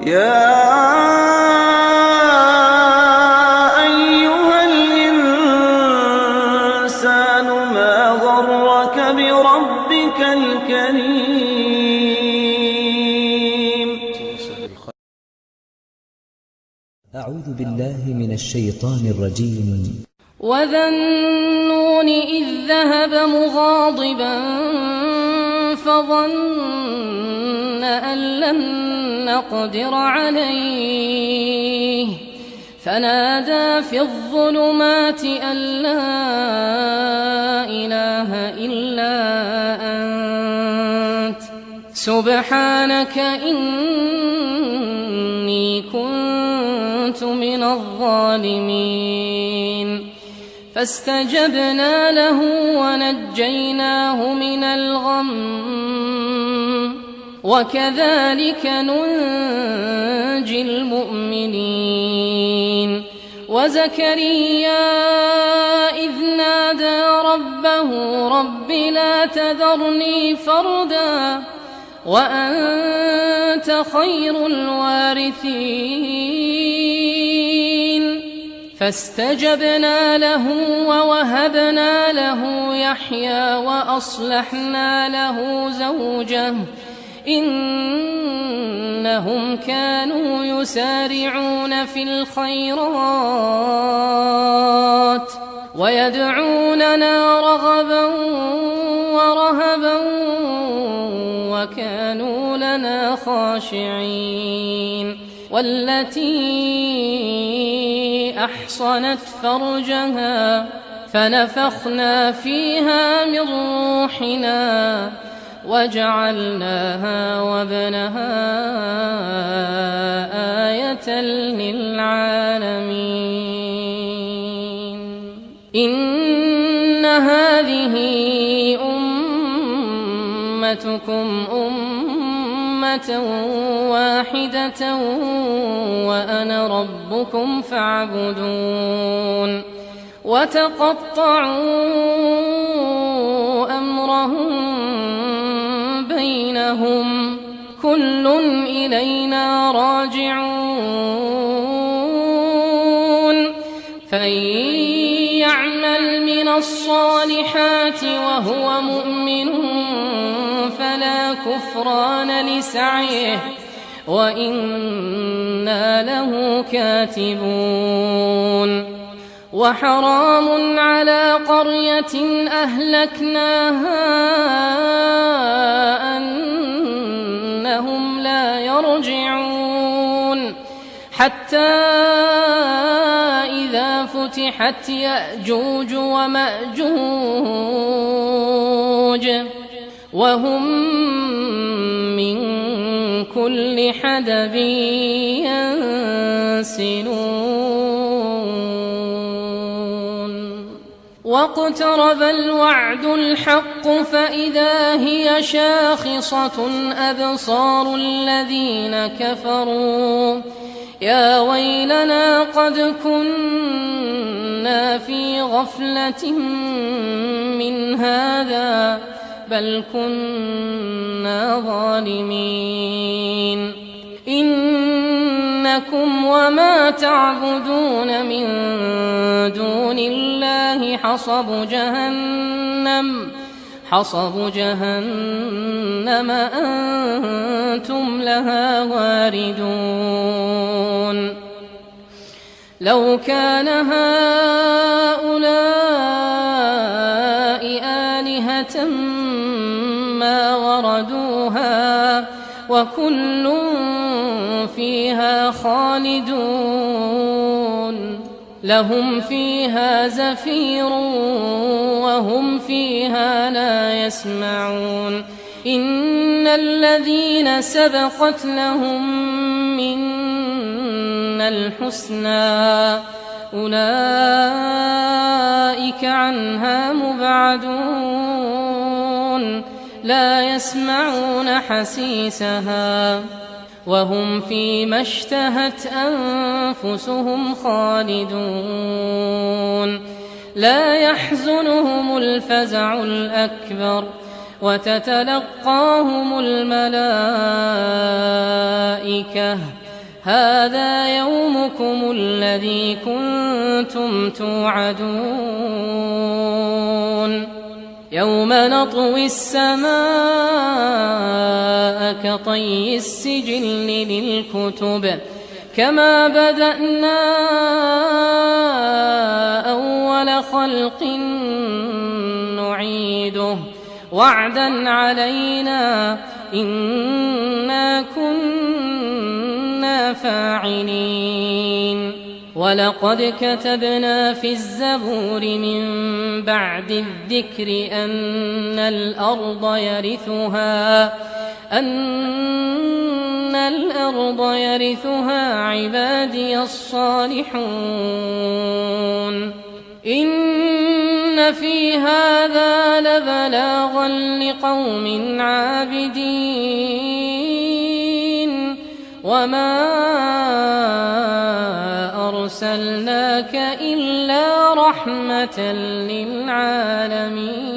يا أيها الإنسان ما غرك بربك الكريم. أعوذ بالله من الشيطان الرجيم. وذا النون إذ ذهب مغاضبا فظن أن لن نقدر عليه فنادى في الظلمات أن لا إله إلا أنت سبحانك إني كنت من الظالمين. فاستجبنا له ونجيناه من الغم وكذلك ننجي المؤمنين. وزكريا إذ نادى ربه رب لا تذرني فردا وأنت خير الوارثين. فاستجبنا له ووهبنا له يحيى وأصلحنا له زوجه إنهم كانوا يسارعون في الخيرات ويدعوننا رغبا ورهبا وكانوا لنا خاشعين. والتي أحصنت فرجها فنفخنا فيها من روحنا وجعلناها وابنها آية للعالمين. إن هذه أمتكم أمة واحدة وأنا ربكم فاعبدون. وتقطعوا أمرهم بينهم كل إلينا راجعون. فإن يعمل من الصالحات وهو مؤمن فلا كفران لسعيه وإنا له كاتبون. وحرام على قرية أهلكناها أنهم لا يرجعون حتى إذا فتحت يأجوج ومأجوج وهم من كل حدب ينسلون. واقترب الوعد الحق فإذا هي شاخصة أبصار الذين كفروا يا ويلنا قد كنا في غفلة من هذا بل كنا ظالمين. إنكم وما تعبدون من دون الله حصب جهنم أنتم لها واردون. لو كان هؤلاء آلهة ما وردوها وكل فيها خالدون. لهم فيها زفير وهم فيها لا يسمعون. إن الذين سبقت لهم منا الحسنى أولئك عنها مبعدون لا يسمعون حسيسها وهم فيما اشتهت أنفسهم خالدون. لا يحزنهم الفزع الأكبر وتتلقاهم الملائكة هذا يومكم الذي كنتم توعدون يوم نطوي السماء كطي السجل للكتب كما بدأنا أول خلق نعيده وعدا علينا إنا كنا فاعلين ولقد كتبنا في الزبور من بعد الذكر أن الأرض يرثها عبادي الصالحون إن في هذا لبلاغا لقوم عابدين وما أرسلناك إلا رحمة للعالمين